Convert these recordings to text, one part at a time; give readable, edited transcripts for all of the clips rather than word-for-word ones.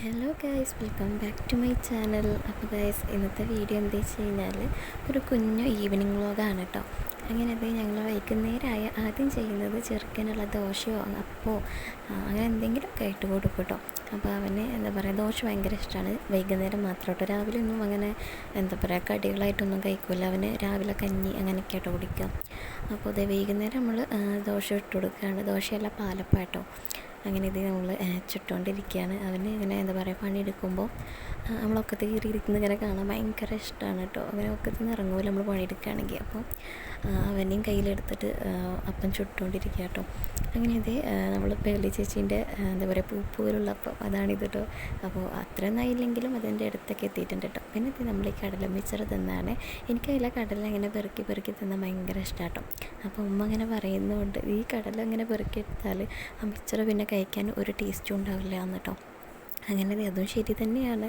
Hello guys, welcome back to my channel. അപ്പോൾ guys, ഇന്നത്തെ video എന്താ വെച്ച് കഴിഞ്ഞാൽ ഒരു കുഞ്ഞു ഈവനിങ് വ്ളോഗാണ് കേട്ടോ. അങ്ങനെ അത് ഞങ്ങൾ വൈകുന്നേരമായ ആദ്യം ചെയ്യുന്നത് ചെറുക്കനുള്ള ദോശയോ അപ്പോ അങ്ങനെ എന്തെങ്കിലുമൊക്കെ ഇട്ട് കൊടുക്കും കേട്ടോ. അപ്പോൾ അവന് എന്താ പറയുക, ദോശ ഭയങ്കര ഇഷ്ടമാണ്. വൈകുന്നേരം മാത്രം കേട്ടോ, രാവിലെ ഒന്നും അങ്ങനെ എന്താ പറയുക കടികളായിട്ടൊന്നും കഴിക്കില്ല. അവന് രാവിലെ കഞ്ഞി അങ്ങനെയൊക്കെ ആട്ടോ കുടിക്കുക. അപ്പോൾ അതേ വൈകുന്നേരം നമ്മൾ ദോശ ഇട്ട് കൊടുക്കുകയാണ്. ദോശയല്ല, പാലപ്പം കേട്ടോ. അങ്ങനെ ഇത് നമ്മൾ ചുട്ടുകൊണ്ടിരിക്കുകയാണ്. അവന് ഇങ്ങനെ എന്താ പറയുക, പണിയെടുക്കുമ്പോൾ നമ്മളൊക്കത്ത് കയറിയിരിക്കുന്നത് ഇങ്ങനെ കാണാൻ ഭയങ്കര ഇഷ്ടമാണ് കേട്ടോ. അങ്ങനെ ഒക്കത്ത് നിന്ന് ഇറങ്ങുമല്ലോ നമ്മൾ പണിയെടുക്കുകയാണെങ്കിൽ. അപ്പോൾ അവനെയും കയ്യിലെടുത്തിട്ട് അപ്പം ചുട്ടുകൊണ്ടിരിക്കുക കേട്ടോ. അങ്ങനെ ഇത് നമ്മൾ പേളി ചേച്ചീൻ്റെ എന്താ പറയുക പൂപ്പൂരുള്ള അപ്പം അതാണിത് കേട്ടോ. അപ്പോൾ അത്ര ഒന്നായില്ലെങ്കിലും അതിൻ്റെ അടുത്തൊക്കെ എത്തിയിട്ടുണ്ട് കേട്ടോ. പിന്നെ ഇത് നമ്മൾ ഈ കടല മിച്ചറ് തിന്നാണ്. എനിക്കതിലെ കടല ഇങ്ങനെ പെറുക്കി പെറുക്കി തിന്നാൻ ഭയങ്കര ഇഷ്ടമാണ് കേട്ടോ. അപ്പോൾ ഉമ്മ അങ്ങനെ പറയുന്നുണ്ട്, ഈ കടല ഇങ്ങനെ പെറുക്കി എടുത്താൽ ആ മിച്ചറ് പിന്നെ കഴിക്കാൻ ഒരു ടേസ്റ്റും ഉണ്ടാവില്ല എന്ന് കേട്ടോ. അങ്ങനെ അതും ശരി തന്നെയാണ്.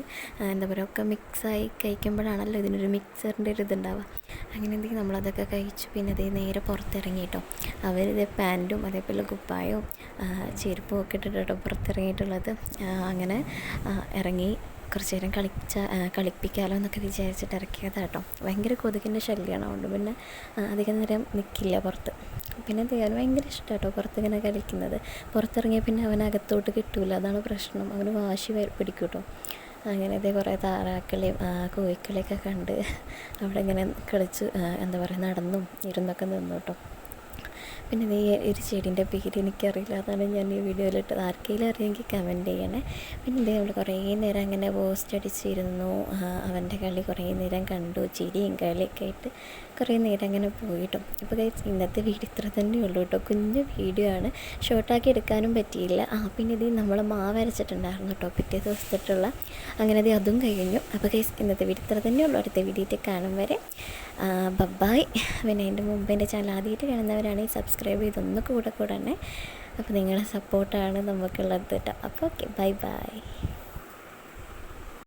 എന്താ പറയുക, ഒക്കെ മിക്സായി കഴിക്കുമ്പോഴാണല്ലോ ഇതിനൊരു മിക്സറിൻ്റെ ഒരു ഇതുണ്ടാവുക. അങ്ങനെ എന്തെങ്കിലും നമ്മളതൊക്കെ കഴിച്ചു. പിന്നെ അതേ നേരെ പുറത്തിറങ്ങി കേട്ടോ. അവരിത് പാൻറ്റും അതേപോലെ കുപ്പായവും ചെരുപ്പും ഒക്കെ ഇട്ടിട്ടോ പുറത്തിറങ്ങിയിട്ടുള്ളത്. അങ്ങനെ ഇറങ്ങി കുറച്ച് നേരം കളിപ്പിക്കാമല്ലോ എന്നൊക്കെ വിചാരിച്ചിട്ട് ഇറക്കിയതാണ് കേട്ടോ. ഭയങ്കര കൊതുകിൻ്റെ ശല്യമാണ്, അതുകൊണ്ട് പിന്നെ അധികം നേരം നിൽക്കില്ല പുറത്ത്. പിന്നെ ചെയ്യാൻ ഭയങ്കര ഇഷ്ടമാണ് കേട്ടോ പുറത്തിങ്ങനെ കളിക്കുന്നത്. പുറത്തിറങ്ങിയാൽ പിന്നെ അവനകത്തോട്ട് കിട്ടൂല, അതാണ് പ്രശ്നം. അവന് വാശി പിടിക്കും കേട്ടോ. അങ്ങനെ ഇതേ കുറേ താറാക്കളെയും കോഴിക്കളെയൊക്കെ കണ്ട് അവിടെ ഇങ്ങനെ കളിച്ച് എന്താ പറയുക നടന്നും ഇരുന്നൊക്കെ നിന്നു കേട്ടോ. പിന്നെ ഈ ഒരു ചെടീൻ്റെ പേര് എനിക്കറിയില്ല, അതാണ് ഞാൻ ഈ വീഡിയോയിലിട്ടത്. ആർക്കെങ്കിലും അറിയാമെങ്കിൽ കമൻറ്റ് ചെയ്യണേ. പിന്നെ ഇതേ നമ്മൾ കുറേ നേരം അങ്ങനെ പോസ്റ്റ് അടിച്ചിരുന്നു. അവൻ്റെ കളി കുറേ നേരം കണ്ടു. ചിരിയും കളിയൊക്കെ ആയിട്ട് കുറേ നേരം അങ്ങനെ പോയിട്ടോ. അപ്പോൾ ഇന്നത്തെ വീഡിയോ ഇത്ര തന്നെ ഉള്ളൂ കേട്ടോ. കുഞ്ഞു വീഡിയോ ആണ്, ഷോർട്ടാക്കി എടുക്കാനും പറ്റിയില്ല. പിന്നെ ഇത് നമ്മൾ മാവ് അരച്ചിട്ടുണ്ടായിരുന്നു കേട്ടോ, പിറ്റേ ദിവസത്തിട്ടുള്ള. അങ്ങനെ അതും കഴിഞ്ഞു. അപ്പോൾ ഇന്നത്തെ വീഡിയോ ഇത്ര തന്നെ ഉള്ളൂ. അടുത്ത വീഡിയോയിട്ട് കാണും വരെ ബൈ. പിന്നെ അതിൻ്റെ മുമ്പ് എൻ്റെ ചാനൽ ആദ്യമായിട്ട് കാണുന്നവരാണെങ്കിൽ സബ്സ്ക്രൈബ് ചെയ്തൊന്ന് കൂടെ കൂടണേ. അപ്പോൾ നിങ്ങളുടെ സപ്പോർട്ടാണ് നമുക്കുള്ളത് കേട്ടോ. അപ്പോൾ ഓക്കെ, ബൈ ബൈ.